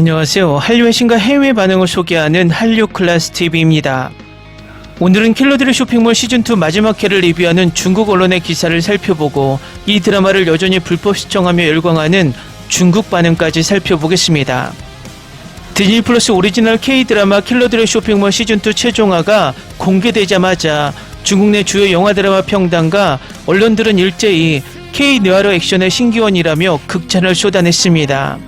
안녕하세요. 한류 외신과 해외 반응을 소개하는 한류 클래스 TV입니다. 오늘은 킬러들의 쇼핑몰 시즌2 마지막 회를 리뷰하는 중국 언론의 기사를 살펴보고 이 드라마를 여전히 불법 시청하며 열광하는 중국 반응까지 살펴보겠습니다. 디즈니 플러스 오리지널 K-드라마 킬러들의 쇼핑몰 시즌2 최종화가 공개되자마자 중국 내 주요 영화 드라마 평단과 언론들은 일제히 K-느와르 액션의 신기원이라며 극찬을 쏟아냈습니다.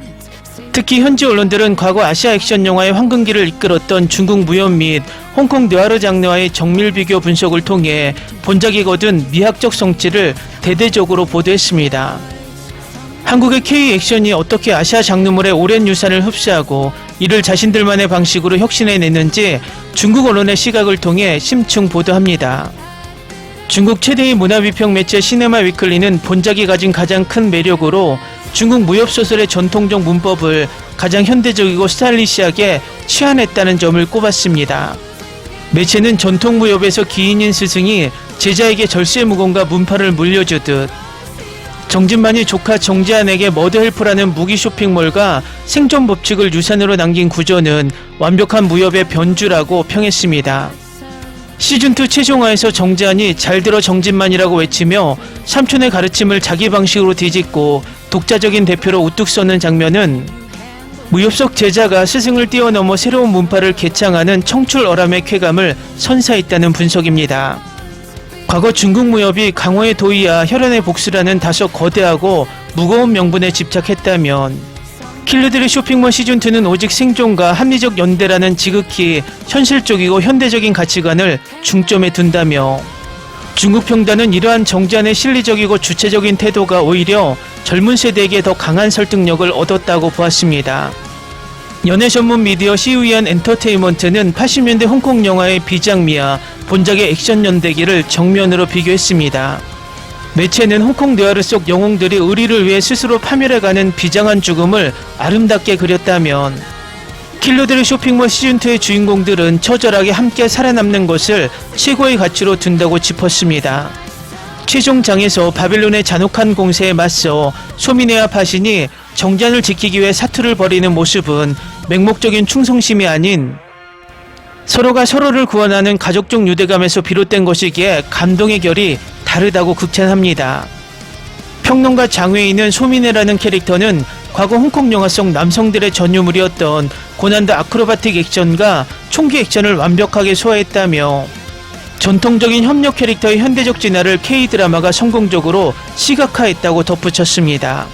특히 현지 언론들은 과거 아시아 액션 영화의 황금기를 이끌었던 중국 무협 및 홍콩 느와르 장르와의 정밀 비교 분석을 통해 본작이 거둔 미학적 성취를 대대적으로 보도했습니다. 한국의 K 액션이 어떻게 아시아 장르물의 오랜 유산을 흡수하고 이를 자신들만의 방식으로 혁신해냈는지 중국 언론의 시각을 통해 심층 보도합니다. 중국 최대의 문화비평 매체 시네마 위클리는 본작이 가진 가장 큰 매력으로 중국 무협소설의 전통적 문법을 가장 현대적이고 스타일리시하게 치환했다는 점을 꼽았습니다. 매체는 전통 무협에서 기인인 스승이 제자에게 절세무공과 문파를 물려주듯 정진만이 조카 정지한에게 머드헬프라는 무기 쇼핑몰과 생존 법칙을 유산으로 남긴 구조는 완벽한 무협의 변주라고 평했습니다. 시즌2 최종화에서 정지한이 잘 들어 정진만이라고 외치며 삼촌의 가르침을 자기 방식으로 뒤집고 독자적인 대표로 우뚝 서는 장면은 무협 속 제자가 스승을 뛰어넘어 새로운 문파를 개창하는 청출어람의 쾌감을 선사했다는 분석입니다. 과거 중국 무협이 강호의 도의와 혈연의 복수라는 다소 거대하고 무거운 명분에 집착했다면 킬러들의 쇼핑몰 시즌2는 오직 생존과 합리적 연대라는 지극히 현실적이고 현대적인 가치관을 중점에 둔다며 중국 평단은 이러한 정지한의 실리적이고 주체적인 태도가 오히려 젊은 세대에게 더 강한 설득력을 얻었다고 보았습니다. 연예 전문 미디어 시우이안 엔터테인먼트는 80년대 홍콩 영화의 비장미와 본작의 액션 연대기를 정면으로 비교했습니다. 매체는 홍콩 느와르 속 영웅들이 의리를 위해 스스로 파멸해가는 비장한 죽음을 아름답게 그렸다면 킬러들의 쇼핑몰 시즌2의 주인공들은 처절하게 함께 살아남는 것을 최고의 가치로 둔다고 짚었습니다. 최종장에서 바빌론의 잔혹한 공세에 맞서 소미네와 파신이 정잔을 지키기 위해 사투를 벌이는 모습은 맹목적인 충성심이 아닌 서로가 서로를 구원하는 가족적 유대감에서 비롯된 것이기에 감동의 결이 다르다고 극찬합니다. 평론가 장외인은 소미네라는 캐릭터는 과거 홍콩 영화 속 남성들의 전유물이었던 고난도 아크로바틱 액션과 총기 액션을 완벽하게 소화했다며 전통적인 협력 캐릭터의 현대적 진화를 K-드라마가 성공적으로 시각화했다고 덧붙였습니다.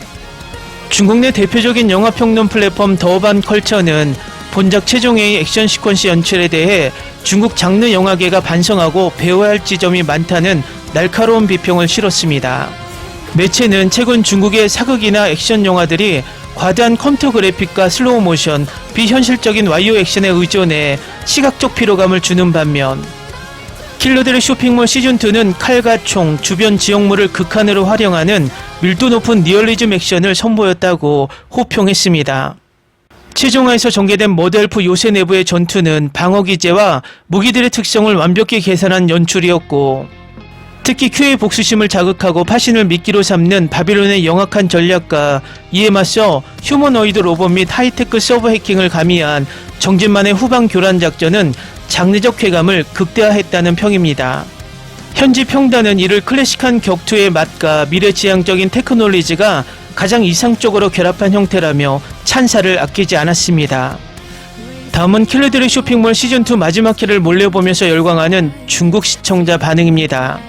중국 내 대표적인 영화평론 플랫폼 더반 컬처는 본작 최종회의 액션 시퀀스 연출에 대해 중국 장르 영화계가 반성하고 배워야 할 지점이 많다는 날카로운 비평을 실었습니다. 매체는 최근 중국의 사극이나 액션 영화들이 과다한 컴퓨터 그래픽과 슬로우 모션, 비현실적인 와이어 액션에 의존해 시각적 피로감을 주는 반면 킬러들의 쇼핑몰 시즌2는 칼과 총, 주변 지역물을 극한으로 활용하는 밀도 높은 리얼리즘 액션을 선보였다고 호평했습니다. 최종화에서 전개된 머드헬프 요새 내부의 전투는 방어 기제와 무기들의 특성을 완벽히 계산한 연출이었고 특히 큐의 복수심을 자극하고 파신을 미끼로 삼는 바빌론의 영악한 전략과 이에 맞서 휴머노이드 로봇 및 하이테크 서버 해킹을 가미한 정진만의 후방 교란 작전은 장르적 쾌감을 극대화했다는 평입니다. 현지 평단은 이를 클래식한 격투의 맛과 미래지향적인 테크놀리지가 가장 이상적으로 결합한 형태라며 찬사를 아끼지 않았습니다. 다음은 킬러들의 쇼핑몰 시즌2 마지막 회를 몰려보면서 열광하는 중국 시청자 반응입니다.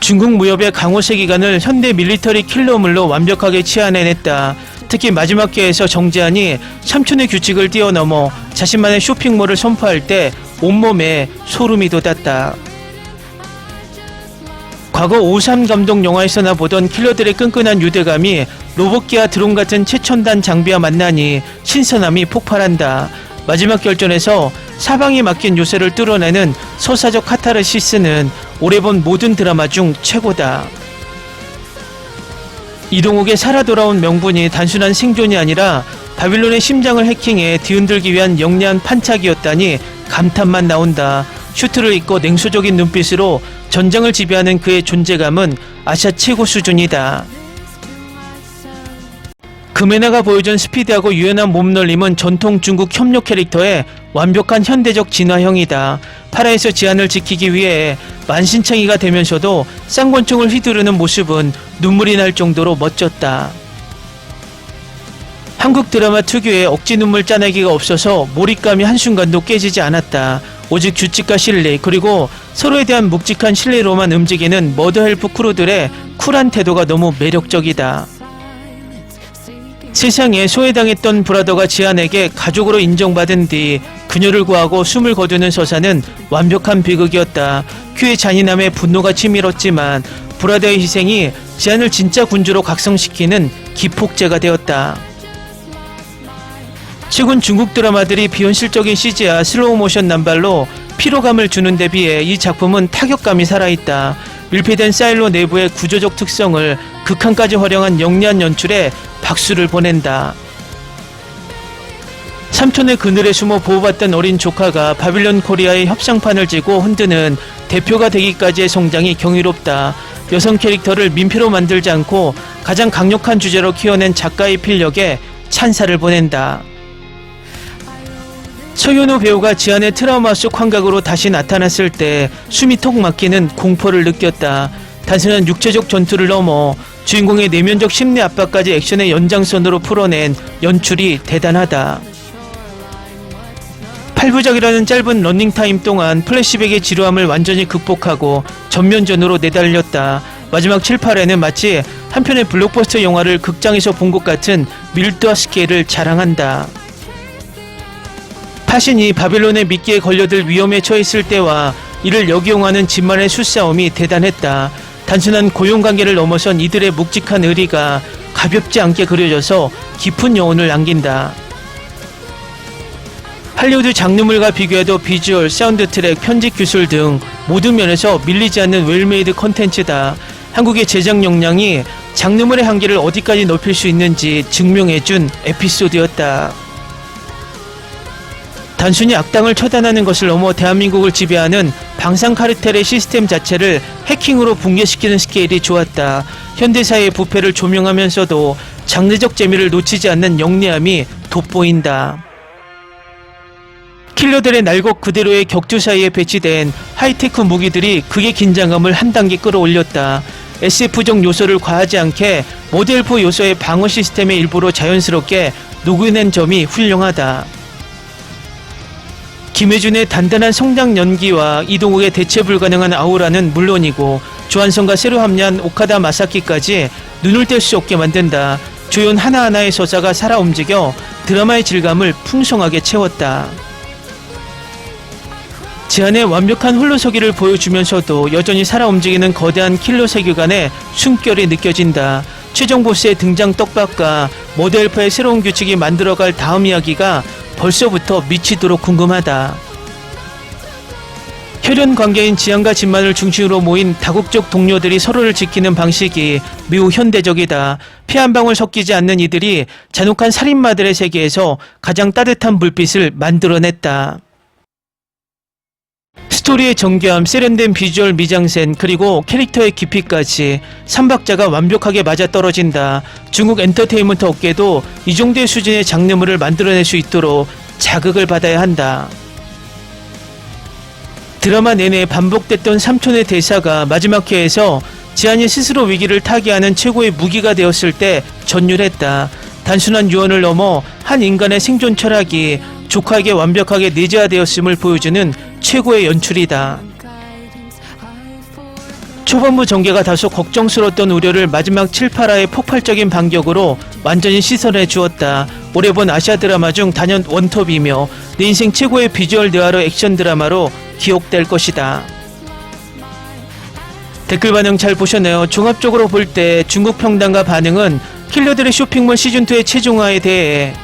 중국 무협의 강호 세기관을 현대 밀리터리 킬러물로 완벽하게 치환해냈다. 특히 마지막 회에서 정지한이 삼촌의 규칙을 뛰어넘어 자신만의 쇼핑몰을 선포할 때 온몸에 소름이 돋았다. 과거 오삼 감독 영화에서나 보던 킬러들의 끈끈한 유대감이 로봇기와 드론 같은 최첨단 장비와 만나니 신선함이 폭발한다. 마지막 결전에서 사방이 막힌 요새를 뚫어내는 서사적 카타르시스는 올해 본 모든 드라마 중 최고다. 이동욱의 살아 돌아온 명분이 단순한 생존이 아니라 바빌론의 심장을 해킹해 뒤흔들기 위한 영리한 판착이었다니 감탄만 나온다. 슈트를 입고 냉소적인 눈빛으로 전장을 지배하는 그의 존재감은 아시아 최고 수준이다. 금에나가 보여준 스피드하고 유연한 몸놀림은 전통 중국 협력 캐릭터의 완벽한 현대적 진화형이다. 8화에서 지안을 지키기 위해 만신창이가 되면서도 쌍권총을 휘두르는 모습은 눈물이 날 정도로 멋졌다. 한국 드라마 특유의 억지 눈물 짜내기가 없어서 몰입감이 한순간도 깨지지 않았다. 오직 규칙과 신뢰 그리고 서로에 대한 묵직한 신뢰로만 움직이는 머더헬프 크루들의 쿨한 태도가 너무 매력적이다. 세상에 소외당했던 브라더가 지안에게 가족으로 인정받은 뒤 그녀를 구하고 숨을 거두는 서사는 완벽한 비극이었다. 큐의 잔인함에 분노가 치밀었지만 브라더의 희생이 지안을 진짜 군주로 각성시키는 기폭제가 되었다. 최근 중국 드라마들이 비현실적인 CG와 슬로우 모션 남발로 피로감을 주는 데 비해 이 작품은 타격감이 살아있다. 밀폐된 사일로 내부의 구조적 특성을 극한까지 활용한 영리한 연출에 박수를 보낸다. 삼촌의 그늘에 숨어 보호받던 어린 조카가 바빌론 코리아의 협상판을 쥐고 흔드는 대표가 되기까지의 성장이 경이롭다. 여성 캐릭터를 민폐로 만들지 않고 가장 강력한 주제로 키워낸 작가의 필력에 찬사를 보낸다. 서윤호 배우가 지안의 트라우마 속 환각으로 다시 나타났을 때 숨이 턱 막히는 공포를 느꼈다. 단순한 육체적 전투를 넘어 주인공의 내면적 심리 압박까지 액션의 연장선으로 풀어낸 연출이 대단하다. 8부작이라는 짧은 러닝타임 동안 플래시백의 지루함을 완전히 극복하고 전면전으로 내달렸다. 마지막 7, 8회는 마치 한 편의 블록버스터 영화를 극장에서 본 것 같은 밀도와 스케일을 자랑한다. 타신이 바빌론의 미끼에 걸려들 위험에 처했을 때와 이를 역이용하는 진만의 수싸움이 대단했다. 단순한 고용관계를 넘어선 이들의 묵직한 의리가 가볍지 않게 그려져서 깊은 여운을 남긴다. 할리우드 장르물과 비교해도 비주얼, 사운드 트랙, 편집 기술 등 모든 면에서 밀리지 않는 웰메이드 컨텐츠다. 한국의 제작 역량이 장르물의 한계를 어디까지 높일 수 있는지 증명해준 에피소드였다. 단순히 악당을 처단하는 것을 넘어 대한민국을 지배하는 방상 카르텔의 시스템 자체를 해킹으로 붕괴시키는 스케일이 좋았다. 현대사의 부패를 조명하면서도 장르적 재미를 놓치지 않는 영리함이 돋보인다. 킬러들의 날것 그대로의 격투 사이에 배치된 하이테크 무기들이 극의 긴장감을 한 단계 끌어올렸다. SF적 요소를 과하지 않게 모델프 요소의 방어 시스템의 일부로 자연스럽게 녹여낸 점이 훌륭하다. 김혜준의 단단한 성장 연기와 이동욱의 대체 불가능한 아우라는 물론이고 조한성과 새로 합류한 오카다 마사키까지 눈을 뗄 수 없게 만든다. 조연 하나하나의 서사가 살아 움직여 드라마의 질감을 풍성하게 채웠다. 지안의 완벽한 홀로서기를 보여주면서도 여전히 살아 움직이는 거대한 킬러 세계관의 숨결이 느껴진다. 최종 보스의 등장 떡밥과 모델프의 새로운 규칙이 만들어갈 다음 이야기가 벌써부터 미치도록 궁금하다. 혈연 관계인 지안과 진만을 중심으로 모인 다국적 동료들이 서로를 지키는 방식이 매우 현대적이다. 피 한 방울 섞이지 않는 이들이 잔혹한 살인마들의 세계에서 가장 따뜻한 불빛을 만들어냈다. 스토리의 정교함, 세련된 비주얼 미장센, 그리고 캐릭터의 깊이까지 3박자가 완벽하게 맞아떨어진다. 중국 엔터테인먼트 업계도 이 정도의 수준의 장르물을 만들어낼 수 있도록 자극을 받아야 한다. 드라마 내내 반복됐던 삼촌의 대사가 마지막 회에서 지안이 스스로 위기를 타개하는 최고의 무기가 되었을 때 전율했다. 단순한 유언을 넘어 한 인간의 생존 철학이 조카에게 완벽하게 내재화되었음을 보여주는 최고의 연출이다. 초반부 전개가 다소 걱정스러웠던 우려를 마지막 7, 8화의 폭발적인 반격으로 완전히 씻어내 주었다. 올해 본 아시아 드라마 중 단연 원톱이며 내 인생 최고의 비주얼 느와르 액션 드라마로 기억될 것이다. 댓글 반응 잘 보셨나요? 종합적으로 볼 때 중국 평단과 반응은 킬러들의 쇼핑몰 시즌2의 최종화에 대해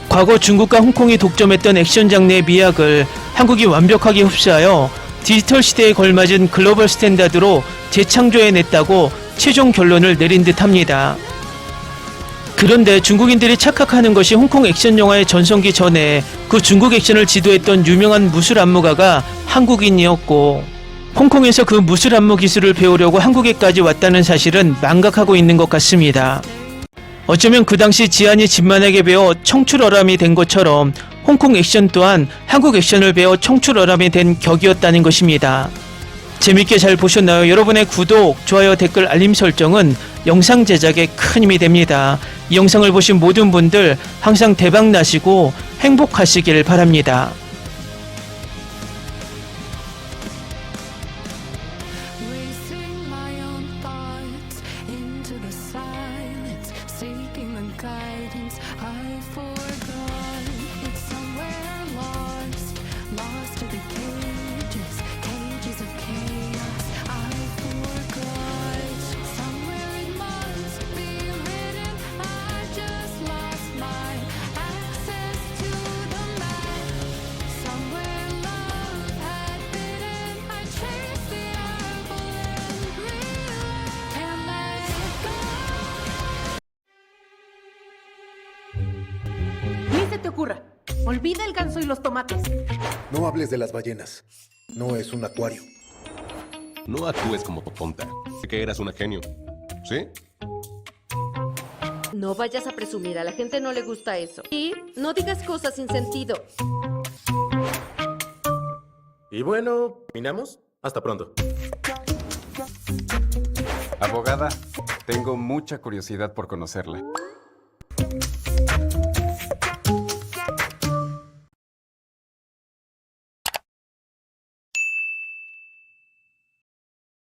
과거 중국과 홍콩이 독점했던 액션 장르의 미학을 한국이 완벽하게 흡수하여 디지털 시대에 걸맞은 글로벌 스탠다드로 재창조해냈다고 최종 결론을 내린 듯합니다. 그런데 중국인들이 착각하는 것이 홍콩 액션 영화의 전성기 전에 그 중국 액션을 지도했던 유명한 무술 안무가가 한국인이었고 홍콩에서 그 무술 안무 기술을 배우려고 한국에까지 왔다는 사실은 망각하고 있는 것 같습니다. 어쩌면 그 당시 지안이 진만에게 배워 청출어람이 된 것처럼 홍콩 액션 또한 한국 액션을 배워 청출어람이 된 격이었다는 것입니다. 재밌게 잘 보셨나요? 여러분의 구독, 좋아요, 댓글, 알림 설정은 영상 제작에 큰 힘이 됩니다. 이 영상을 보신 모든 분들 항상 대박 나시고 행복하시길 바랍니다. Racing my own thoughts into the silence, seeking the guidance I forgot. It's somewhere lost, lost to the cages, cages of chaos I forgot. Somewhere it must be written, I just lost my access to the map. Somewhere love had bidden, I chased the apple and realized can't let it go. Ni se te ocurra. Olvida el ganso y los tomates. No hables de las ballenas. No es un acuario. No actúes como tonta. Que eras una genio. ¿Sí? No vayas a presumir, a la gente no le gusta eso. Y no digas cosas sin sentido. Y bueno, ¿terminamos? Hasta pronto. Abogada, tengo mucha curiosidad por conocerla.